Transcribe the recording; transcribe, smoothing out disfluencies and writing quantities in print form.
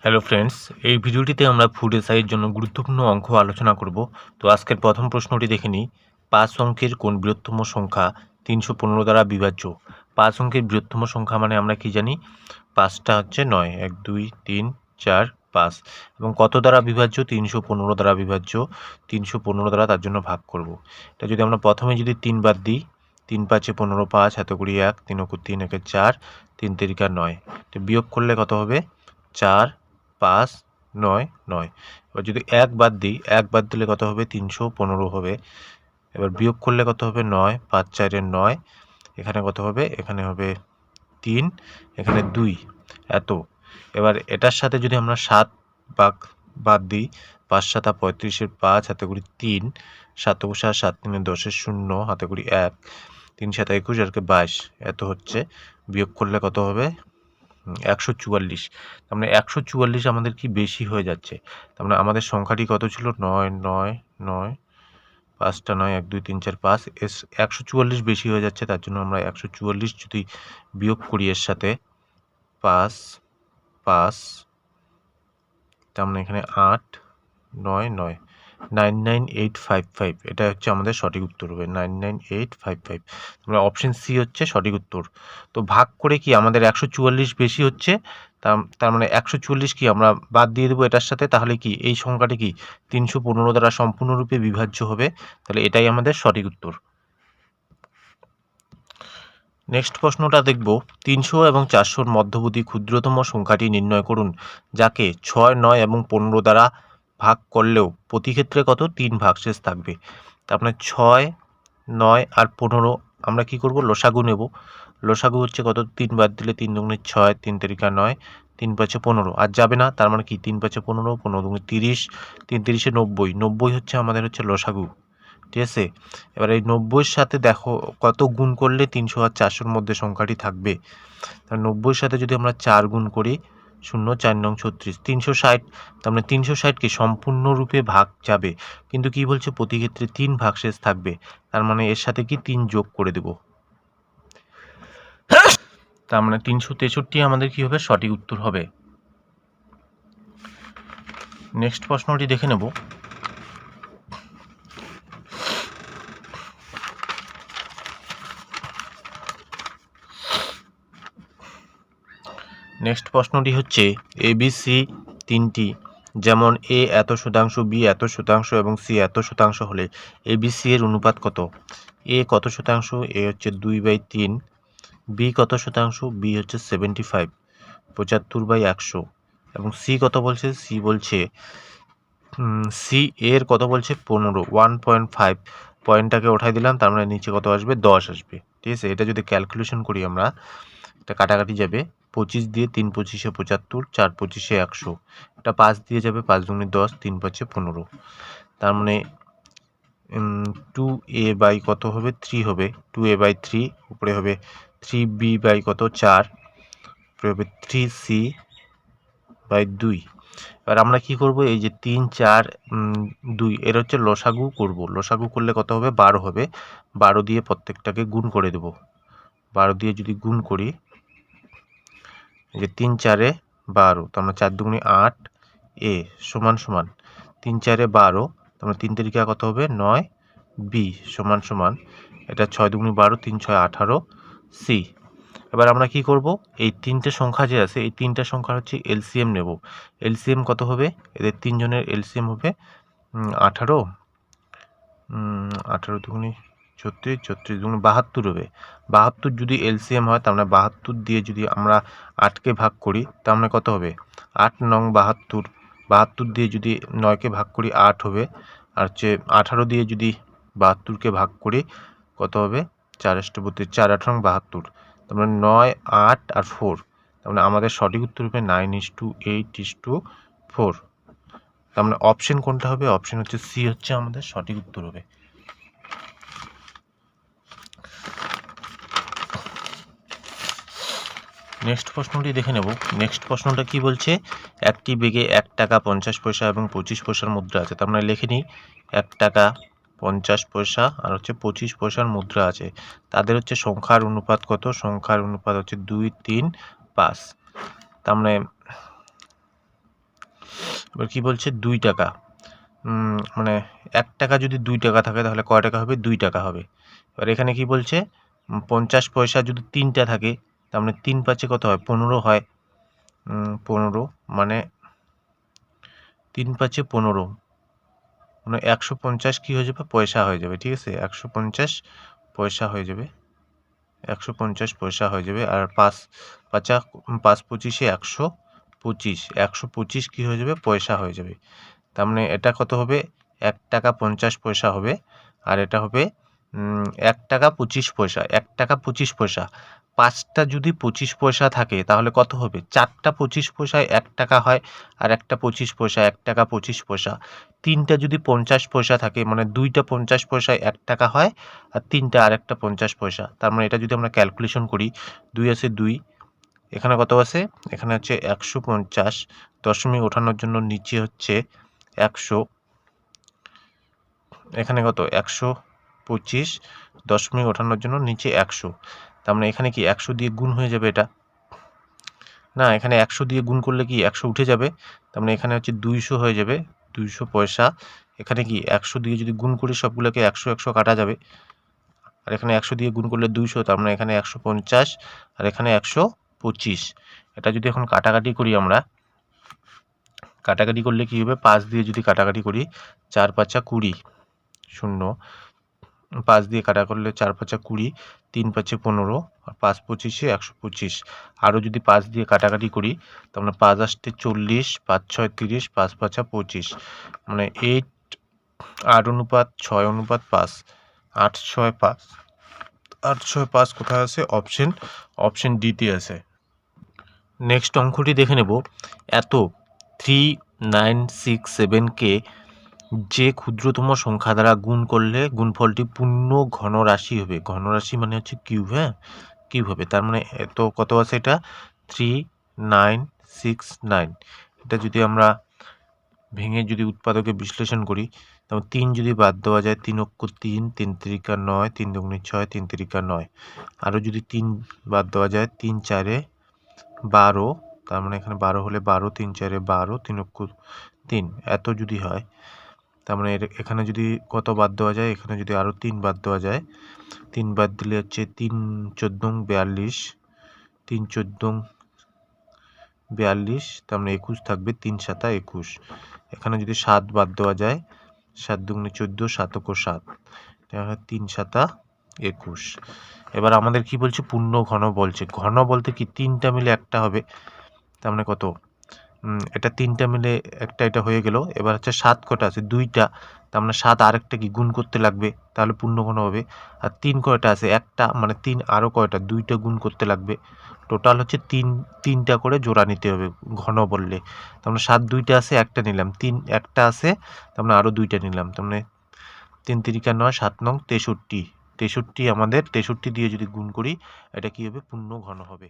Hello friends, এই ভিডিওটিতে আমরা ফুড এসআইয়ের জন্য গুরুত্বপূর্ণ অঙ্ক আলোচনা করব। তো আজকের প্রথম প্রশ্নটি দেখে নিই। 5 অঙ্কের কোন বৃহত্তম সংখ্যা 315 দ্বারা বিভাজ্য? 5 অঙ্কের বৃহত্তম সংখ্যা মানে আমরা কি জানি? 5টা হচ্ছে 9, 1 2 3 4 5 এবং কত দ্বারা বিভাজ্য? 315 দ্বারা বিভাজ্য। 315 দ্বারা তার জন্য ভাগ করব। এটা যদি আমরা প্রথমে যদি 3 বাদ দিই, 3 5 15, 5 হাতে করি 1, 3 × 3 = 4, 3 3 9। তো বিয়োগ করলে কত হবে? 4 5 9 9। এবার যদি 1 বাদ দিই, 1 বাদ দিলে কত হবে? 315 হবে। এবার বিয়োগ করলে কত হবে? 9 5 4 9। এখানে কত হবে? এখানে হবে 3, এখানে 2, এত। এবার এটার সাথে যদি আমরা 7 বাদ দিই, 5 7 35, 5 হাতে করি 3, 7 7 7 3 10 0 হাতে করি 1, 3 7 21 আর 22, এত হচ্ছে। বিয়োগ করলে কত হবে? 144। তার মানে 144 আমাদের কি বেশি হয়ে যাচ্ছে। তার মানে আমাদের সংখ্যাটি কত ছিল? 9 9 9, 5টা 9, 1 2 3 4 5, 144 বেশি হয়ে যাচ্ছে। তার জন্য আমরা 144 যদি বিয়োগ করি এর সাথে 5 5, তার মানে এখানে 8 9 9, 99855, এটা হচ্ছে আমাদের সঠিক উত্তর হবে 99855। আমরা অপশন সি হচ্ছে সঠিক উত্তর। তো ভাগ করে কি আমাদের 144 বেশি হচ্ছে, তার মানে 144 কি আমরা বাদ দিয়ে দেবো এটার সাথে, তাহলে কি এই সংখ্যাটি কি 315 দ্বারা সম্পূর্ণরূপে বিভাজ্য হবে। তাহলে এটাই আমাদের সঠিক উত্তর। নেক্সট প্রশ্নটা দেখব। 300 এবং 400-র মধ্যবর্তী ক্ষুদ্রতম সংখ্যাটি নির্ণয় করুন, যাকে 6 9 এবং 15 দ্বারা ভাগ করলেও প্রতি ক্ষেত্রে কত 3 ভাগশেষ থাকবে। তার মানে 6 9 আর 15 আমরা কি করব? লসাগু নেব। লসাগু হচ্ছে কত? 3 বাদ দিলে 3 দুগুণে 6, 3 তিরিকা 9, 3 5 15 আর যাবে না। তার মানে কি 3 5 15, 15 দুগুণে 30, 3 30 90, 90 হচ্ছে আমাদের হচ্ছে লসাগু। ঠিক আছে। এবার এই 90-এর সাথে দেখো কত গুণ করলে 300 আর 400-র মধ্যে সংখ্যাটি থাকবে। 90-এর সাথে যদি আমরা 4 গুণ করি, 0 4 9 36, 360। তার মানে 360 কি সম্পূর্ণরূপে ভাগ যাবে, কিন্তু কি বলছে? প্রতি ক্ষেত্রে 3 ভাগশেষ থাকবে। তার মানে এর সাথে কি 3 যোগ করে দেব। তার মানে 363 আমাদের কি হবে? সঠিক উত্তর হবে। নেক্সট প্রশ্নটি দেখে নেব। নেক্সট প্রশ্নটি হচ্ছে ABC তিনটি, যেমন এ এত শতাংশ, বি এত শতাংশ এবং সি এত শতাংশ হলে ABC এর অনুপাত কত? এ কত শতাংশ? এ হচ্ছে 2/3। বি কত শতাংশ? বি হচ্ছে 75, 75/100। এবং সি কত বলছে? সি বলছে সি এর কত বলছে? 15, 1.5। পয়েন্টটাকে ওঠাই দিলাম, তার মানে নিচে কত আসবে? 10 আসবে। ঠিক আছে। এটা যদি ক্যালকুলেশন করি আমরা, এটা কাটাকাটি যাবে। 25 দিয়ে 3 25-এ 75, 4 25-এ 100, এটা 5 দিয়ে যাবে, 5 দুগুণে 10, 3 5-এ 15। তার মানে 2a কত হবে? 3 হবে। 2a/3 উপরে হবে 3b কত? 4, উপরে হবে 3c/2। এবার আমরা কি করব? এই যে 3 4 2 এর হচ্ছে লসাগু করব। লসাগু করলে কত হবে? 12 হবে। 12 দিয়ে প্রত্যেকটাকে গুণ করে দেব। 12 দিয়ে যদি গুণ করি, এই যে 3 4-এ 12, তার মানে 4 দুগুণে 8, এ সমান সমান 3 4-এ 12, তার মানে 3 তিরিকা কত হবে? 9, বি সমান সমান এটা 6 দুগুণে 12, 3 6 18, সি। এবার আমরা কি করব? এই তিনটে সংখ্যা যে আছে, এই তিনটা সংখ্যার হচ্ছে এলসিএম নেব। এলসিএম কত হবে? এদের তিনজনের এলসিএম হবে 18, 18 দুগুণে 36, 36 দুগুণে 72 হবে। 72 যদি এলসিএম হয়, তার মানে 72 দিয়ে যদি আমরা 8কে ভাগ করি, তার মানে কত হবে? 8 9 72, 72 দিয়ে যদি 9কে ভাগ করি 8 হবে। আর হচ্ছে 18 দিয়ে যদি 72কে ভাগ করি কত হবে? 4 32, 4 18 72, তার মানে 9 8 আর 4। তার মানে আমাদের সঠিক উত্তর হবে 9:8:4। তার মানে অপশন কোনটা হবে? অপশন হচ্ছে সি হচ্ছে আমাদের সঠিক উত্তর হবে। নেক্সট প্রশ্নটি দেখে নেব। নেক্সট প্রশ্নটা কি বলছে? একটি ব্যাগে 1 টাকা 50 পয়সা এবং 25 পয়সার মুদ্রা আছে। তার মানে লিখে নিই, 1 টাকা 50 পয়সা আর হচ্ছে 25 পয়সার মুদ্রা আছে। তাদের হচ্ছে সংখ্যার অনুপাত কত? সংখ্যার অনুপাত হচ্ছে 2 3 5। তার মানে এবার কি বলছে 2 টাকা, মানে 1 টাকা যদি 2 টাকা থাকে তাহলে কয় টাকা হবে? 2 টাকা হবে। এবার এখানে কি বলছে 50 পয়সা যদি 3টা থাকে, তার মানে 3 পাঁচে কত হয়? 15 হয়। 15 মানে 3 পাঁচে 15 মানে 150 কি হয়ে যাবে? পয়সা হয়ে যাবে। ঠিক আছে, 150 পয়সা হয়ে যাবে, 150 পয়সা হয়ে যাবে। আর 5 পাঁচা 5 পঁচিশে 125, 125 কি হয়ে যাবে? পয়সা হয়ে যাবে। তার মানে এটা কত হবে? 1 টাকা 50 পয়সা হবে। আর এটা হবে 1 টাকা 25 পয়সা, 1 টাকা 25 পয়সা। 5টা যদি 25 পয়সা থাকে তাহলে কত হবে? 4টা 25 পয়সায় 1 টাকা হয়, আর একটা 25 পয়সা 1 টাকা 25 পয়সা। 3টা যদি 50 পয়সা থাকে, মানে 2টা 50 পয়সায় 1 টাকা হয়, আর 3টা আরেকটা 50 পয়সা। তার মানে এটা যদি আমরা ক্যালকুলেশন করি, 2 আছে 2, এখানে কত আছে? এখানে হচ্ছে 150, দশমিক ওঠানোর জন্য নিচে হচ্ছে 100, এখানে কত? 125, দশমিক ওঠানোর জন্য নিচে 100। তার মানে এখানে কি 100 দিয়ে গুণ হয়ে যাবে এটা? না, এখানে 100 দিয়ে গুণ করলে কি 100 উঠে যাবে? তার মানে এখানে হচ্ছে 200 হয়ে যাবে, 200 পয়সা। এখানে কি 100 দিয়ে যদি গুণ করি সবগুলোকে 100 100 কাটা যাবে, আর এখানে 100 দিয়ে গুণ করলে 200, তার মানে এখানে 150 আর এখানে 125। এটা যদি এখন কাটাকাটি করি আমরা, কাটাকাটি করলে কি হবে? 5 দিয়ে যদি কাটাকাটি করি, 4 5 20, 0, 5 দিয়ে কাটা করলে 4 5 20, 3 5 15, আর 5 পঁচিশে 125। আরও যদি 5 দিয়ে কাটাকাটি করি, তার মানে 5 আসতে 40, 5 6 30, 5 5 25, মানে 8:6:5, 8 6 5, 8 6 5 কোথায় আছে? অপশন ডিতে আছে। নেক্সট অঙ্কটি দেখে নেব। এত 3967কে যে ক্ষুদ্রতম সংখ্যা দ্বারা গুণ করলে গুণফলটি পূর্ণ ঘনরাশি হবে। ঘনরাশি মানে হচ্ছে কিউব, হ্যাঁ, কিউব হবে। তার মানে এত কত আছে? এটা 3969। এটা যদি আমরা ভেঙে যদি উৎপাদকে বিশ্লেষণ করি, তখন 3 যদি বাদ দেওয়া যায়, 3 অক্ষ 3, 3 তিরিকা 9, 3 দুগুণে 6, 3 তিরিকা 9। আরও যদি 3 বাদ দেওয়া যায়, 3 4 12, তার মানে এখানে 12 হলে 12, 3 4 12, 3 অক্ষ 3, এত যদি হয়, তার মানে এখানে যদি কত বাদ দেওয়া যায়? এখানে যদি আরও 3 বাদ দেওয়া যায়, 3 বাদ দিলে হচ্ছে 3 14 42, 3 14 42, তার মানে 21 থাকবে, 3 7 21। এখানে যদি 7 বাদ দেওয়া যায়, 7 দুগুণে 14, 7 অক্ষ 7, 3 7 21। এবার আমাদের কি বলছে? পূর্ণ ঘন বলছে। ঘন বলতে কি 3টা মিলে একটা হবে, তার মানে কত? এটা 3টা মিলে একটা, এটা হয়ে গেল। এবার হচ্ছে 7 কটা আছে? 2টা, তার মানে 7 আরেকটা কি গুণ করতে লাগবে, তাহলে পূর্ণ ঘন হবে। আর 3 কয়টা আছে? একটা, মানে 3 আরও কয়টা? 2টা গুণ করতে লাগবে। টোটাল হচ্ছে 3টা করে জোড়া নিতে হবে ঘন বললে। তার মানে 7 2টা আছে, একটা নিলাম, 3 একটা আছে, তার মানে আরও 2টা নিলাম, তার মানে 3 তিরিকা 9, 7 নং 63। 63 আমাদের 63 দিয়ে যদি গুণ করি, এটা কি হবে? পূর্ণ ঘন হবে।